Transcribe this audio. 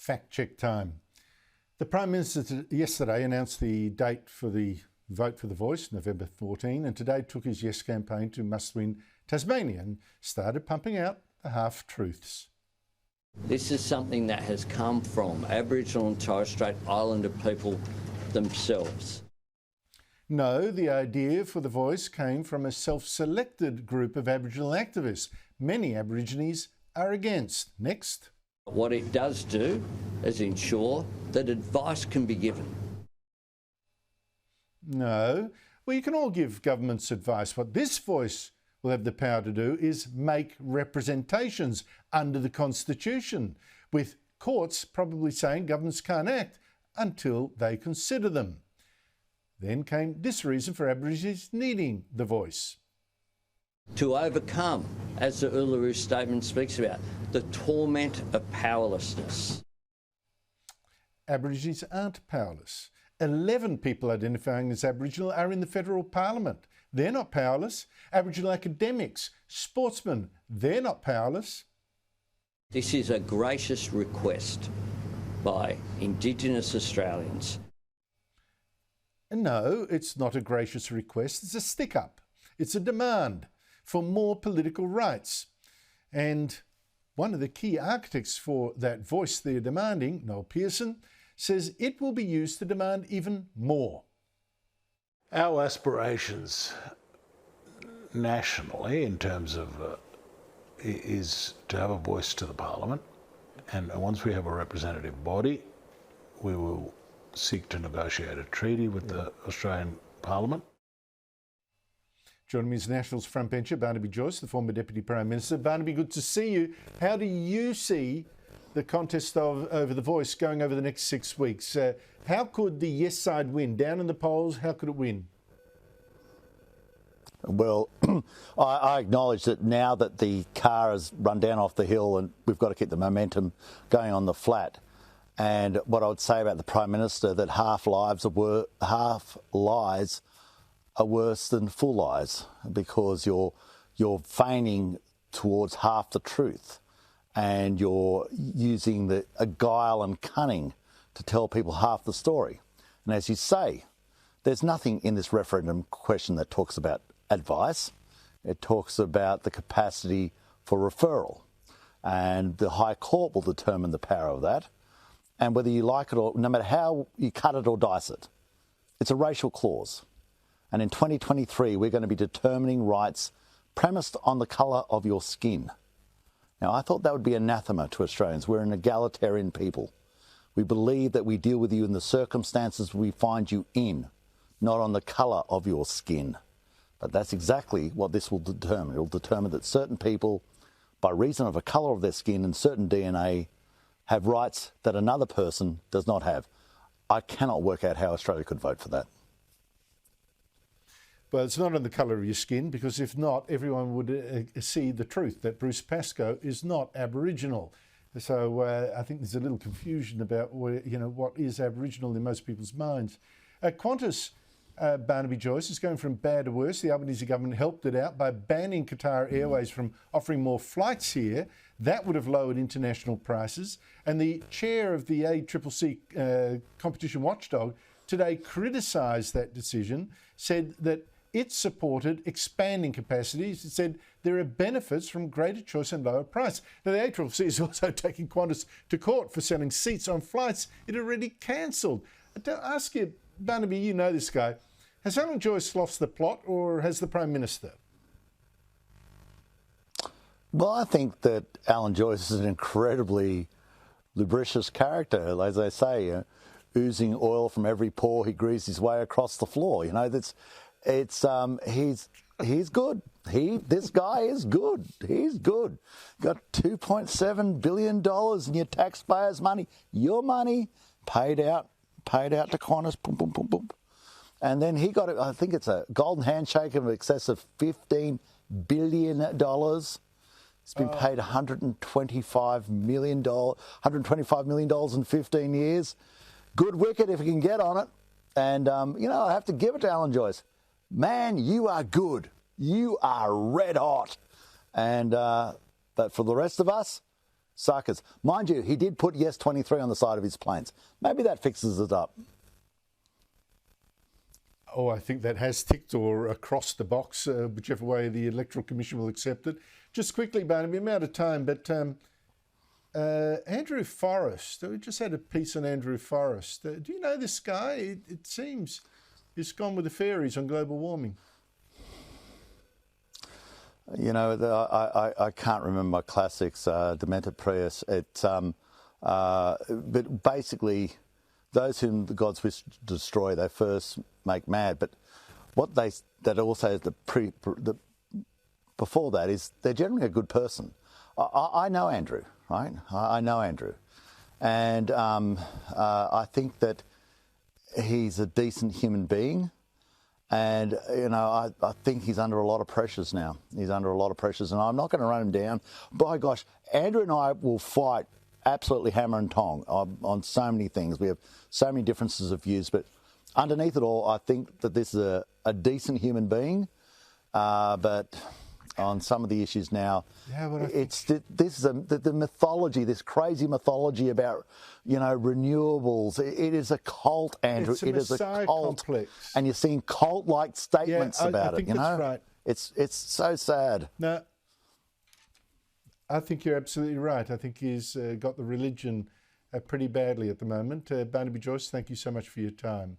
Fact-check time. The Prime Minister yesterday announced the date for the vote for the Voice, November 14, and today took his Yes campaign to must-win Tasmania and started pumping out the half-truths. This is something that has come from Aboriginal and Torres Strait Islander people themselves. No, the idea for the Voice came from a self-selected group of Aboriginal activists. Many Aborigines are against. Next. What it does do is ensure that advice can be given. No, well, you can all give governments advice. What this Voice will have the power to do is make representations under the Constitution, with courts probably saying governments can't act until they consider them. Then came this reason for Aborigines needing the Voice. To overcome, as the Uluru Statement speaks about, the torment of powerlessness. Aborigines aren't powerless. 11 people identifying as Aboriginal are in the federal parliament. They're not powerless. Aboriginal academics, sportsmen, they're not powerless. This is a gracious request by Indigenous Australians. No, it's not a gracious request. It's a stick-up. It's a demand for more political rights. And one of the key architects for that Voice they're demanding, Noel Pearson, says it will be used to demand even more. Our aspirations nationally in terms of is to have a voice to the Parliament, and once we have a representative body, we will seek to negotiate a treaty with the Australian Parliament. Joining me is Nationals frontbencher Barnaby Joyce, the former Deputy Prime Minister. Barnaby, good to see you. How do you see the contest over the Voice going over the next 6 weeks? How could the Yes side win? Down in the polls, how could it win? Well, I acknowledge that now that the car has run down off the hill and we've got to keep the momentum going on the flat. And what I would say about the Prime Minister, that half lies are worse than full lies, because you're feigning towards half the truth, and you're using a guile and cunning to tell people half the story. And as you say, there's nothing in this referendum question that talks about advice. It talks about the capacity for referral, and the High Court will determine the power of that. And whether you like it or, no matter how you cut it or dice it, it's a racial clause. And in 2023, we're going to be determining rights premised on the colour of your skin. Now, I thought that would be anathema to Australians. We're an egalitarian people. We believe that we deal with you in the circumstances we find you in, not on the colour of your skin. But that's exactly what this will determine. It will determine that certain people, by reason of the colour of their skin and certain DNA, have rights that another person does not have. I cannot work out how Australia could vote for that. Well, it's not on the colour of your skin, because if not, everyone would see the truth that Bruce Pascoe is not Aboriginal. So I think there's a little confusion about what is Aboriginal in most people's minds. Qantas, Barnaby Joyce, is going from bad to worse. The Albanese government helped it out by banning Qatar Airways from offering more flights here. That would have lowered international prices. And the chair of the ACCC competition watchdog today criticised that decision, said that it supported expanding capacities. It said there are benefits from greater choice and lower price. Now, the ACCC is also taking Qantas to court for selling seats on flights it already cancelled. To ask you, Barnaby, you know this guy, has Alan Joyce lost the plot, or has the Prime Minister? Well, I think that Alan Joyce is an incredibly lubricious character, as they say, oozing oil from every pore. He greases his way across the floor. You know, he's good. This guy is good. He's good. Got $2.7 billion in your taxpayers' money, your money, paid out to Qantas. Boom, boom, boom, boom. And then he got, I think it's a golden handshake of excess of $15 billion. He's been paid $125 million in 15 years. Good wicket if he can get on it. And, I have to give it to Alan Joyce. Man, you are good. You are red hot. And but for the rest of us, suckers. Mind you, he did put Yes 23 on the side of his planes. Maybe that fixes it up. Oh, I think that has ticked or across the box, whichever way the Electoral Commission will accept it. Just quickly, Barnaby, I'm out of time, but Andrew Forrest, we just had a piece on Andrew Forrest. Do you know this guy? It seems he's gone with the fairies on global warming. You know, I can't remember my classics, Demented Prius. But basically, those whom the gods wish to destroy, they first make mad. But what that also before that is they're generally a good person. I know Andrew, right? I know Andrew, and I think that he's a decent human being. And, you know, I think he's under a lot of pressures now. He's under a lot of pressures, and I'm not going to run him down. By gosh, Andrew and I will fight absolutely hammer and tong on so many things. We have so many differences of views, but underneath it all, I think that this is a decent human being. But on some of the issues now, the mythology, this crazy mythology about, you know, renewables. It is a cult, Andrew. It is a cult complex, and you're seeing cult-like statements about it. You know, right. It's so sad. No, I think you're absolutely right. I think he's got the religion pretty badly at the moment. Barnaby Joyce, thank you so much for your time.